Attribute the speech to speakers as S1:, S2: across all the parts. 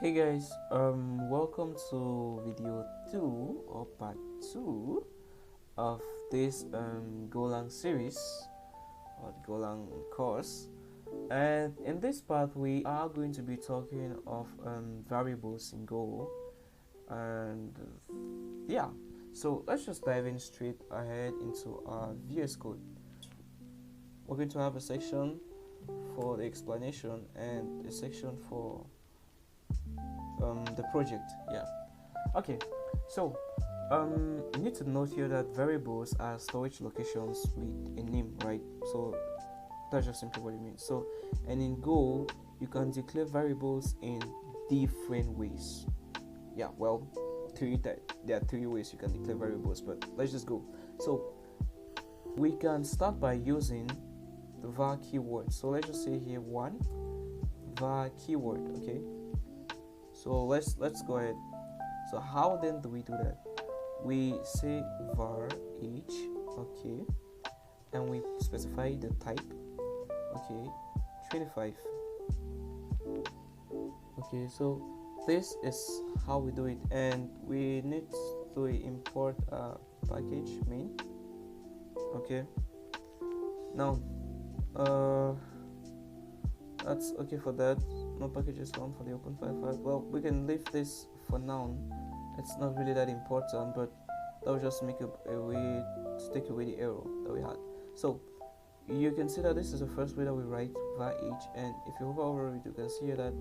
S1: Hey guys, welcome to video 2 or part 2 of this Golang series or Golang course. And in this part, we are going to be talking of variables in Go. And yeah, so let's just dive in straight ahead into our VS Code. We're going to have a section for the explanation and a section for the project. Yeah. Okay. So you need to note here that variables are storage locations with a name, right? So that's just simply what it means. So, and in Go, you can declare variables in different ways. Yeah. Well, there are three ways you can declare variables, but let's just go. So we can start by using the var keyword. So let's just say here one var keyword. Okay. So let's go ahead. So how then do we do that? We say var age, okay, and we specify the type, okay, 25. Okay, so this is how we do it, and we need to import a package main. Okay, now that's okay for that. No packages found for the open file. Well, we can leave this for now. It's not really that important, but that will just make a way to take away the error that we had. So you can see that this is the first way that we write var age, and if you hover over it, you can see that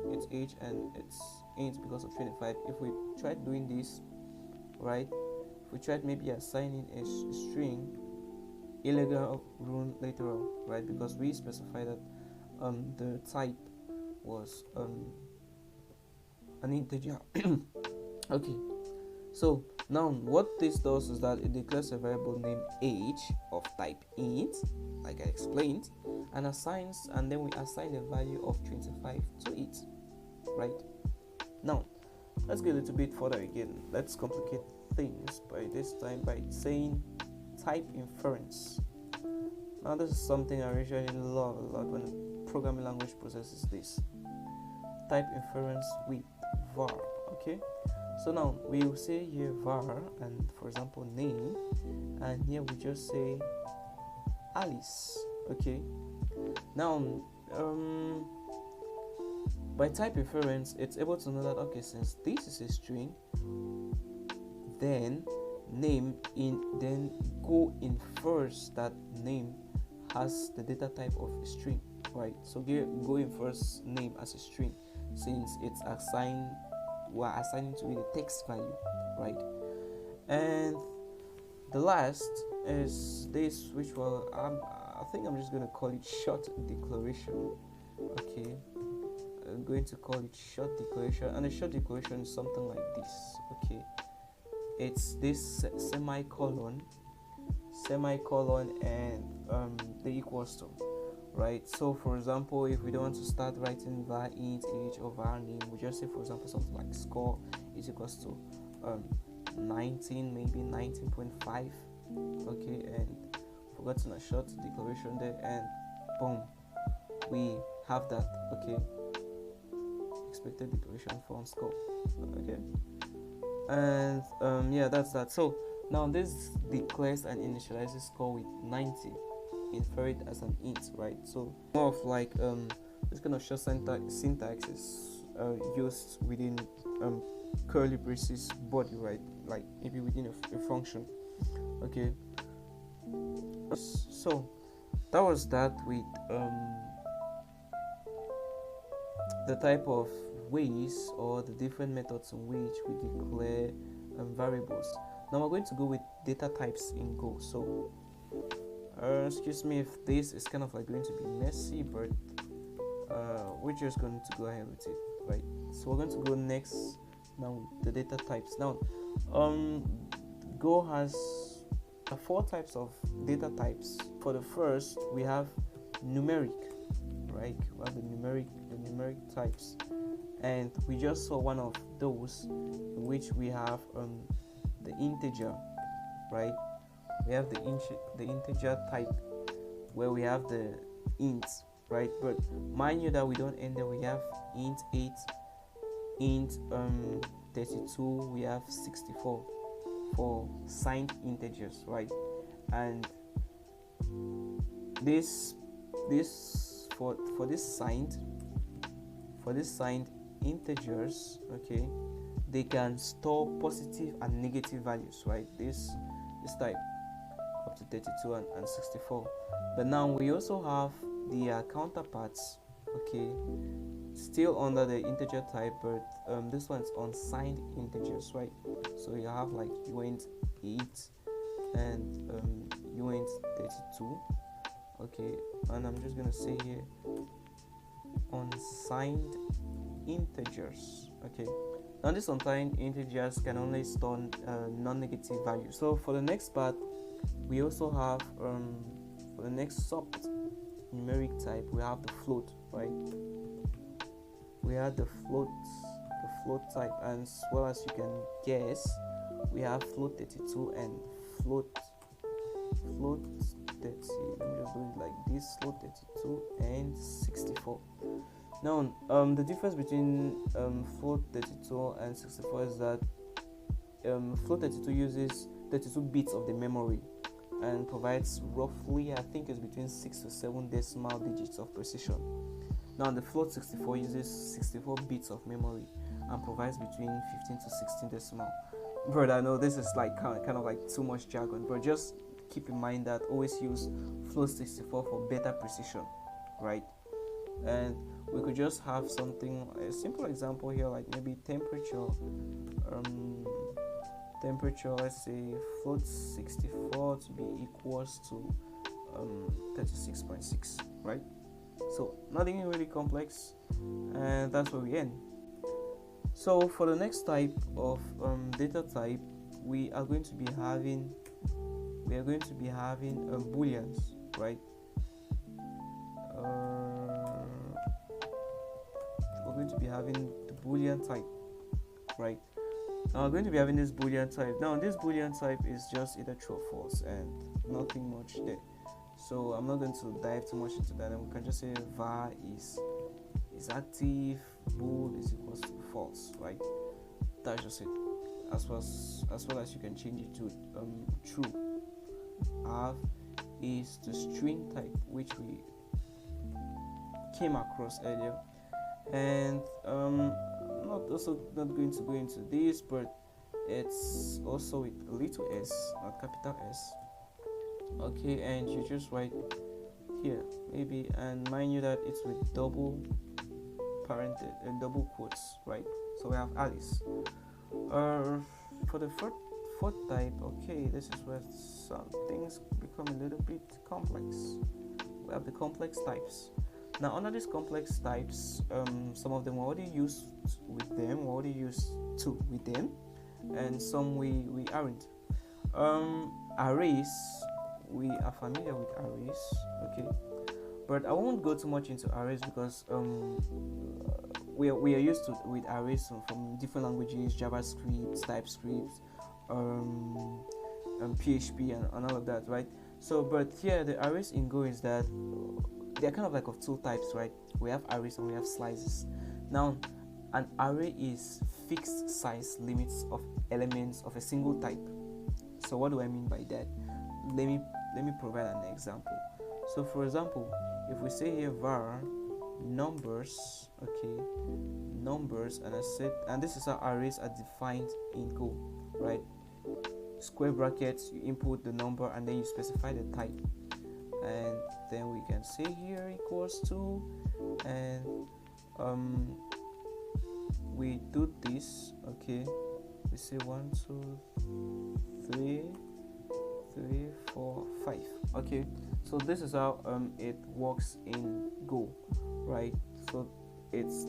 S1: it's age and it's int because of 25. If we tried doing this, right, if we tried maybe assigning a string, illegal run later on, right, because we specify that the type was an integer. Okay, so now what this does is that it declares a variable named age of type int, like I explained, and then we assign a value of 25 to it, right? Now let's get a little bit further again. Let's complicate things by this time by saying type inference. Now this is something I usually love a lot when a programming language processes this. Type inference with var. Okay, so now we will say here var and for example name, and here we just say Alice. Okay, now by type inference it's able to know that okay, since this is a string, then Go infers that name has the data type of a string, right? So Go infers name as a string since it's we're assigning to it a text value, right? And the last is this, which I think I'm just going to call it short declaration. Okay, I'm going to call it short declaration, and a short declaration is something like this. Okay, it's this semicolon and the equals to, right? So for example, if we don't want to start writing var int age or var name, we just say for example something like score is equals to 19, maybe 19.5. okay, and forgotten a short declaration there, and boom, we have that. Okay, expected declaration for score. Okay, and yeah, that's that. So now this declares and initializes score with 90, infer it as an int, right? So more of like this kind of short syntax is used within curly braces body, right? Like maybe within a function. Okay, so that was that with the type of ways or the different methods in which we declare variables. Now we're going to go with data types in Go. So excuse me if this is kind of like going to be messy, but we're just going to go ahead with it, right? So we're going to go next now with the data types. Now Go has 4 types of data types. For the first, we have numeric, right? We have the numeric types, and we just saw one of those in which we have the integer, right? We have the integer type where we have the int, right? But mind you that we don't end there. We have int 8 int 32, we have 64 for signed integers, right? And this for this signed integers, okay, they can store positive and negative values, right? This type up to 32 and 64. But now we also have the counterparts, okay, still under the integer type, but this one's unsigned integers, right? So you have like uint 8 and uint 32, okay, and I'm just gonna say here unsigned integers, okay. Now these unsigned integers can only store non-negative values. So for the next part, we also have for the next sub numeric type, we have the float, right? We have the float type, and as well as you can guess, we have float 32 and float 30. Let me just do it like this: float 32 and 64. Now the difference between float 32 and 64 is that float 32 uses 32 bits of the memory and provides roughly, I think it's between 6 to 7 decimal digits of precision. Now the float 64 uses 64 bits of memory and provides between 15 to 16 decimal. But I know this is like kind of like too much jargon, but just keep in mind that always use float 64 for better precision, right? And we could just have something, a simple example here, like maybe temperature, let's say float 64 to be equals to 36.6, right? So nothing really complex, and that's where we end. So for the next type of data type, we are going to be having booleans, right? We're going to be having the boolean type, right? Now we're going to be having this boolean type. Now this boolean type is just either true or false, and nothing much there. So I'm not going to dive too much into that, and we can just say var is active, bool is equals to false, right? That's just it. As well as you can change it to true. Have is the string type, which we came across earlier, and not going to go into this, but it's also with a little s, not capital S. Okay, and you just write here maybe, and mind you that it's with double parented and double quotes, right? So we have Alice. For the fourth type, okay, this is where some things become a little bit complex. We have the complex types. Now under these complex types, some of them we already used with them, and some we aren't. Arrays, we are familiar with arrays, okay, but I won't go too much into arrays because we are used to with arrays from different languages, JavaScript, TypeScript, PHP, and all of that, right? So, but here the arrays in Go is that they're kind of like of two types, right? We have arrays and we have slices. Now, an array is fixed size limits of elements of a single type. So what do I mean by that? Let me provide an example. So for example, if we say here var numbers, okay, numbers, and I said, and this is how arrays are defined in Go, right? Square brackets, you input the number and then you specify the type, and then we can say here equals to, and we do this, okay, we say 1 2 3 4 5, okay. So this is how it works in Go, right? So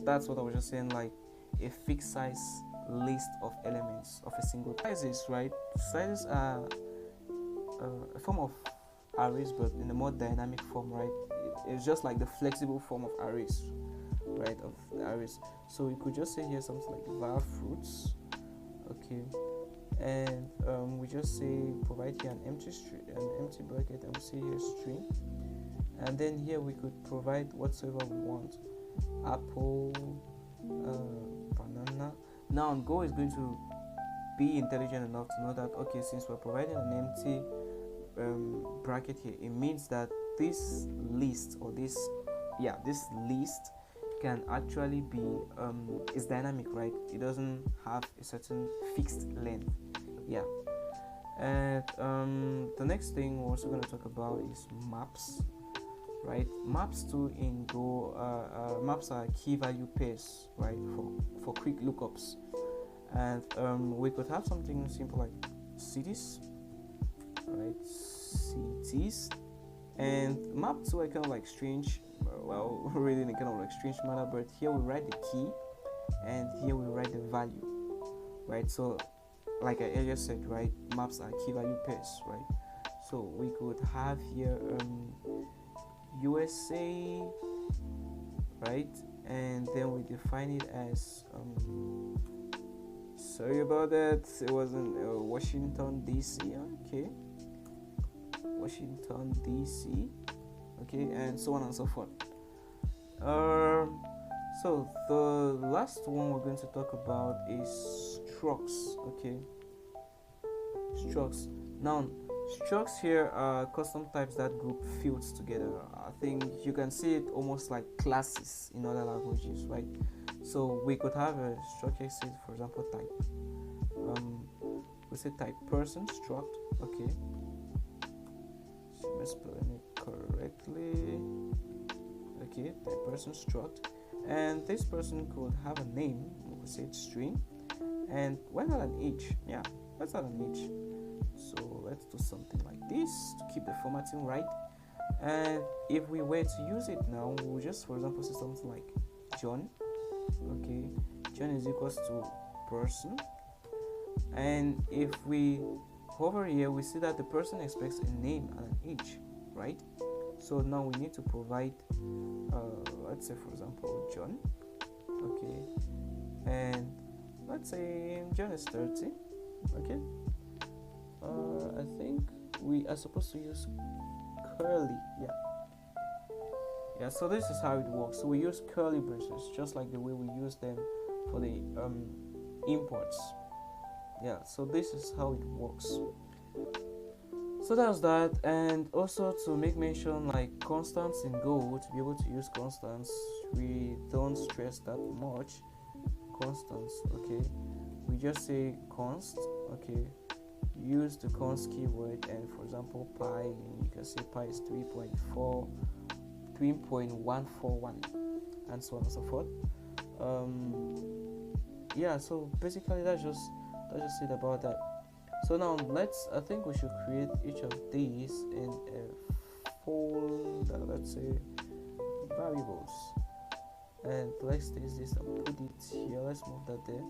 S1: that's what I was just saying, like a fixed size list of elements of a single sizes, right? Sizes are a form of arrays, but in a more dynamic form, right? It's just like the flexible form of arrays, right? Of the arrays. So we could just say here something like var fruits, okay, and we just say provide here an empty bracket, and we say here string, and then here we could provide whatsoever we want: apple, banana, Now Go is going to be intelligent enough to know that, okay, since we're providing an empty bracket here, it means that this list, or this list can actually be is dynamic, right? It doesn't have a certain fixed length. Yeah. And the next thing we're also going to talk about is maps, right? Maps too in Go, maps are key value pairs, right, for quick lookups. And we could have something simple like cities, right? Cities. And map too are kind of like strange, well, really in a kind of like strange manner, but here we write the key and here we write the value, right? So like I earlier said, right, maps are key value pairs, right? So we could have here USA, right, and then we define it as sorry about that, it wasn't Washington DC, okay, Washington DC, okay, and so on and so forth. So the last one we're going to talk about is structs, okay. Structs. Now, structs here are custom types that group fields together. I think you can see it almost like classes in other languages, right? So we could have a structure, say for example type. We say type person struct, okay. So I'm spelling it correctly. Okay, type person struct, and this person could have a name. We could say it's string, and why not an age? Yeah, let's add an age. So let's do something like this to keep the formatting right. And if we were to use it now, we'll just, for example, say something like John. Okay, John is equals to person. And if we hover here, we see that the person expects a name and an age, right? So now we need to provide, let's say for example, John. Okay, and let's say John is 30. Okay. I think we are supposed to use curly, yeah, so this is how it works. So we use curly braces just like the way we use them for the imports. Yeah, so this is how it works. So that's that. And also to make mention, like constants in Go, to be able to use constants, we don't stress that much. Constants, okay, we just say const, okay, use the const keyword, and for example pi, you can say pi is 3.141 and so on and so forth. Yeah, so basically that's just it about that. So now I think we should create each of these in a folder, let's say variables, and let's take this and put it here. Let's move that there,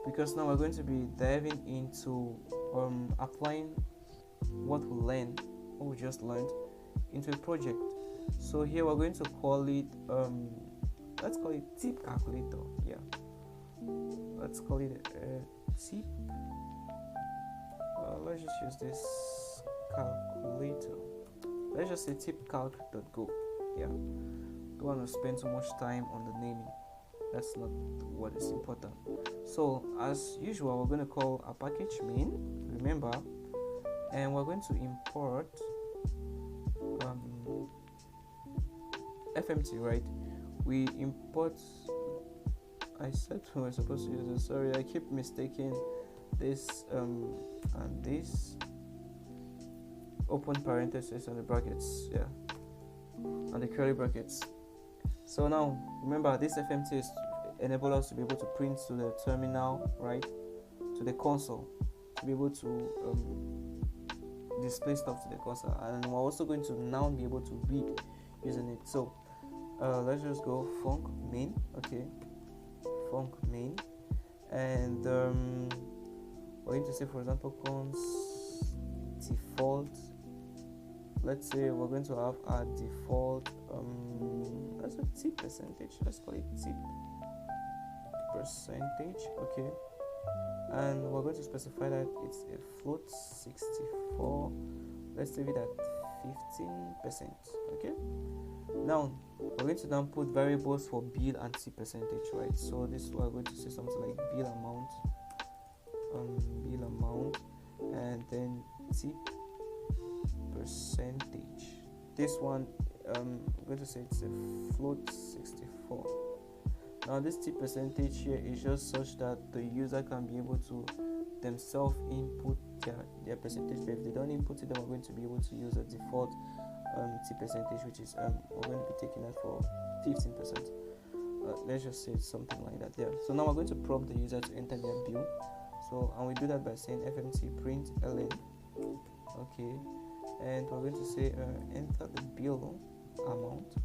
S1: because now we're going to be diving into applying what we just learned into a project. So here we're going to call it let's call it tip calculator. Yeah, let's call it tip. Let's just use this calculator. Let's just say tipcalc.go. Yeah, don't want to spend so much time on the naming. That's not what is important. So as usual, we're going to call a package main, remember, and we're going to import FMT, right? We import, I said we were supposed to use it, sorry, I keep mistaking this and this, open parentheses and the brackets, yeah, and the curly brackets. So now remember, this FMT is enable us to be able to print to the terminal, right, to the console, to be able to display stuff to the console, and we're also going to now be able to read using it. So let's just go func main, okay, func main, and we're going to say, for example, const default. Let's say we're going to have our default let's say tip percentage, let's call it tip percentage, okay, and we're going to specify that it's a float 64. Let's save it at 15%, okay. Now we're going to now put variables for bill and tip percentage, right? So this is why we're going to say something like bill amount, and then tip percentage. This one, I'm going to say it's a float 64. Now this tip percentage here is just such that the user can be able to themselves input their percentage, but if they don't input it, then we're going to be able to use a default tip percentage, which is we're going to be taking that for 15%. Let's just say something like that there. So now we're going to prompt the user to enter their bill. So, and we do that by saying fmt print ln, okay, and we're going to say enter the bill amount.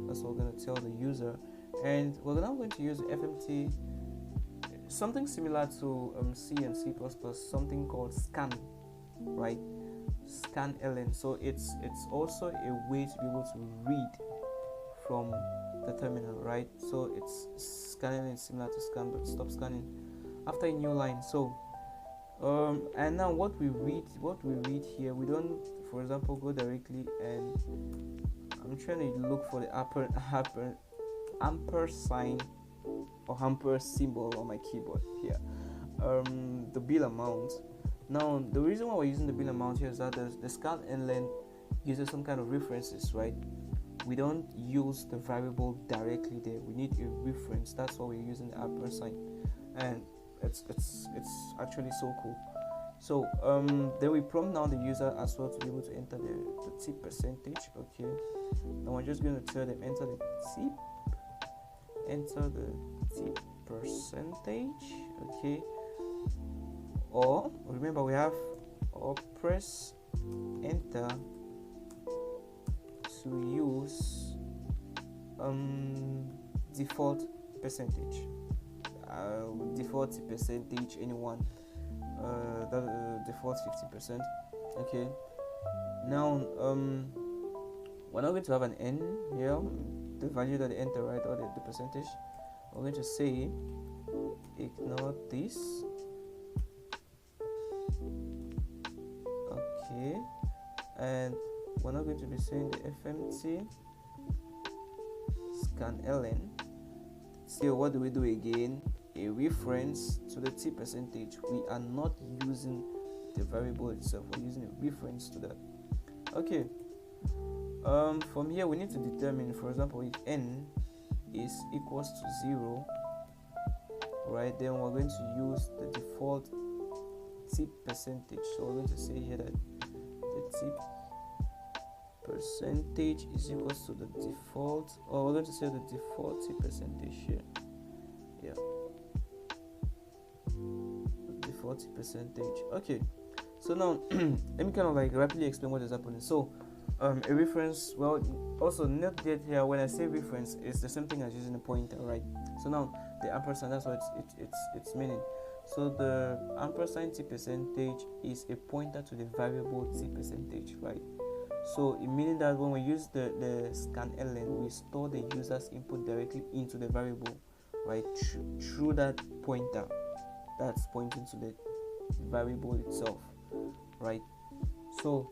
S1: That's what we're going to tell the user, and we're now going to use fmt, something similar to C and C++, something called scan, right? Scan ln. So it's also a way to be able to read from the terminal, right? So it's scanning is similar to scan, but stop scanning after a new line. So and now what we read here, we don't, for example, go directly, and I'm trying to look for the ampersand sign or amper symbol on my keyboard here. The bill amount. Now the reason why we're using the bill amount here is that the scan ln uses some kind of references, right? We don't use the variable directly there. We need a reference. That's why we're using the ampersand, and it's actually so cool. So then we prompt now the user as well to be able to enter the tip percentage. Okay, now we're just going to tell them enter the tip percentage. Okay, or remember we have or press enter to use default percentage, default percentage, anyone, that default 50%. Okay, now we're not going to have an n here, the value that they enter, right, or the percentage. We're going to say ignore this. Okay, and we're not going to be saying the fmt scan ln. So what do we do again? A reference to the tip percentage. We are not using the variable itself, we're using a reference to that. Okay, from here we need to determine, for example, if n is equals to 0, right, then we're going to use the default tip percentage. So we're going to say here that the tip percentage is equals to the default, or we're going to say the default tip percentage here. Yeah, the default tip percentage. Okay, so now let me kind of like rapidly explain what is happening. So a reference, well, also note that here when I say reference, it's the same thing as using a pointer, right? So now the ampersand, that's what it's meaning. So the ampersand tip percentage is a pointer to the variable tip percentage, right? So it meaning that when we use the scan ln, we store the user's input directly into the variable, right, through that pointer that's pointing to the variable itself, right? So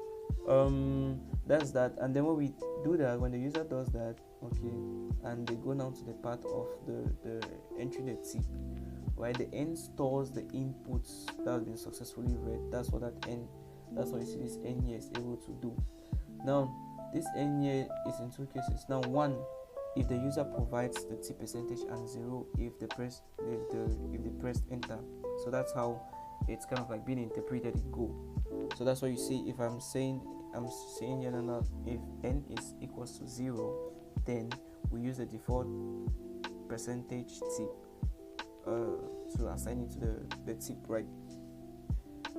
S1: that's that. And then when we do that, when the user does that, okay, and they go now to the part of the entry the tip, right, the n stores the inputs that have been successfully read. That's what that's what you see this n here is able to do. Now this n here is in two cases. Now, one, if the user provides the tip percentage, and 0 if they press enter. So that's how it's kind of like being interpreted in Go. So that's what you see. If I'm saying here now, if n is equals to 0, then we use the default percentage tip to assign it to the tip, right?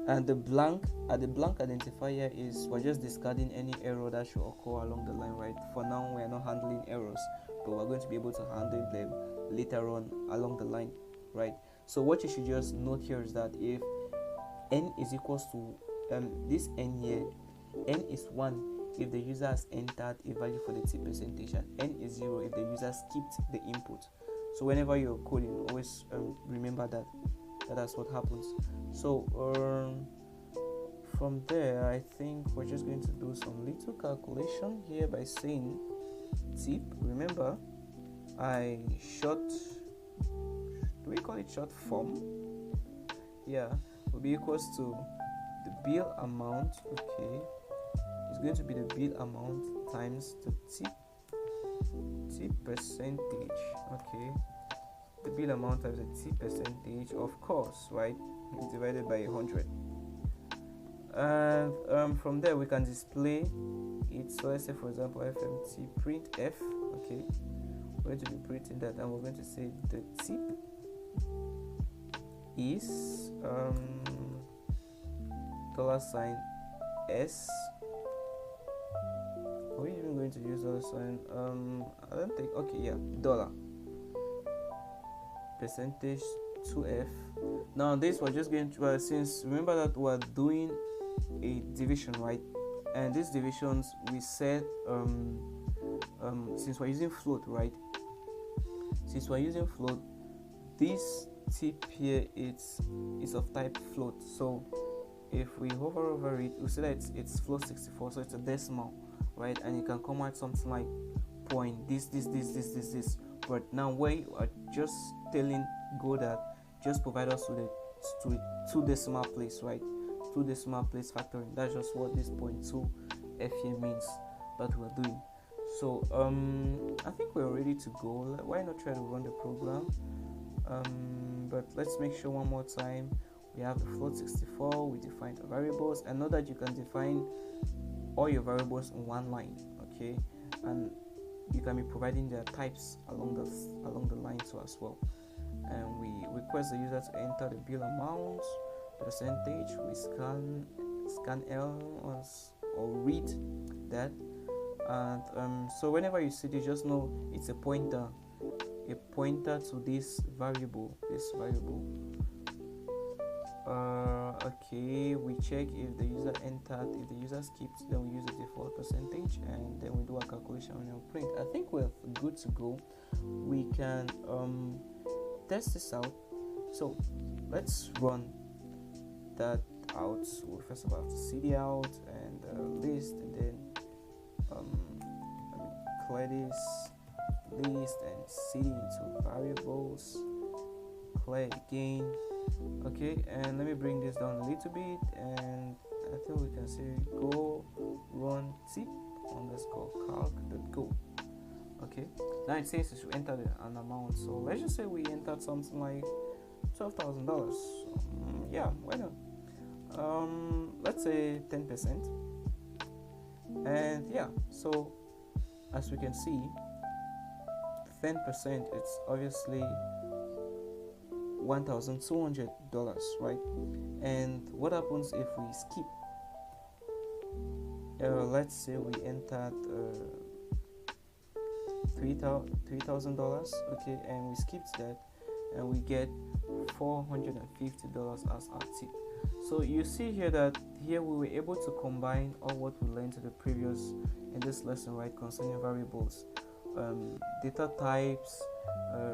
S1: And the blank identifier is, we're just discarding any error that should occur along the line, right? For now we are not handling errors, but we're going to be able to handle them later on along the line, right? So what you should just note here is that if n is equals to this n here, n is 1 if the user has entered a value for the tip percentage, and n is 0 if the user skipped the input. So whenever you're coding, always remember that that's what happens. So from there, I think we're just going to do some little calculation here by saying tip. Remember, I short, do we call it short form? Yeah, will be equals to the bill amount. Okay, it's going to be the bill amount times the tip percentage. Okay, the bill amount times the tip percentage, of course, right? It's divided by 100. And from there we can display it. So let's say, for example, fmt printf. Okay, we're going to be printing that, and we're going to say the tip is $S. Are we even going to use $? I don't think. Okay, yeah, dollar percentage 2f. Now this we're just going to since remember that we're doing a division, right? And these divisions we said since we're using float, right? Since we're using float, this tip here it's of type float. So if we hover over it, we see that it's float 64, so it's a decimal, right? And you can come out something like point this. But now we are just telling Go that just provide us with a 2 decimal place, right? 2 decimal place factoring. That's just what this 0.2 f here means that we're doing. So I think we're ready to go. Why not try to run the program? But let's make sure one more time. We have the float 64. We defined the variables, and know that you can define all your variables in one line. Okay, and you can be providing their types along the line too as well. And we request the user to enter the bill amount, the percentage. We scan L or read that. And so whenever you see this, just know it's a pointer to this variable. Okay, we check if the user entered. If the user skipped, then we use the default percentage, and then we do a calculation on your print. I think we're good to go. We can test this out. So let's run that out. So we first of all have to cd out and list, and then let me clear this list and cd into variables. Clear again. Okay, and let me bring this down a little bit, and I think we can say go run tip underscore calc.go. Okay, now it says you should enter an amount, so let's just say we entered something like $12,000. Yeah, why not? Let's say 10%, and yeah, so as we can see, 10%, it's obviously $1,200, right? And what happens if we skip? Let's say we entered $3,000, okay, and we skipped that, and we get $450 as our tip. So you see here that here we were able to combine all what we learned in this lesson, right, concerning variables, data types,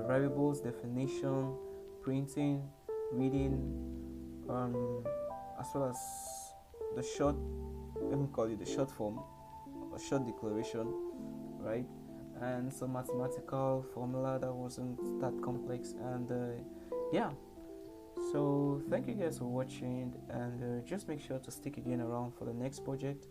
S1: variables definition, printing, reading, as well as the short, let me call it the short form or short declaration, right? And some mathematical formula that wasn't that complex. And yeah, so thank you guys for watching, and just make sure to stick again around for the next project.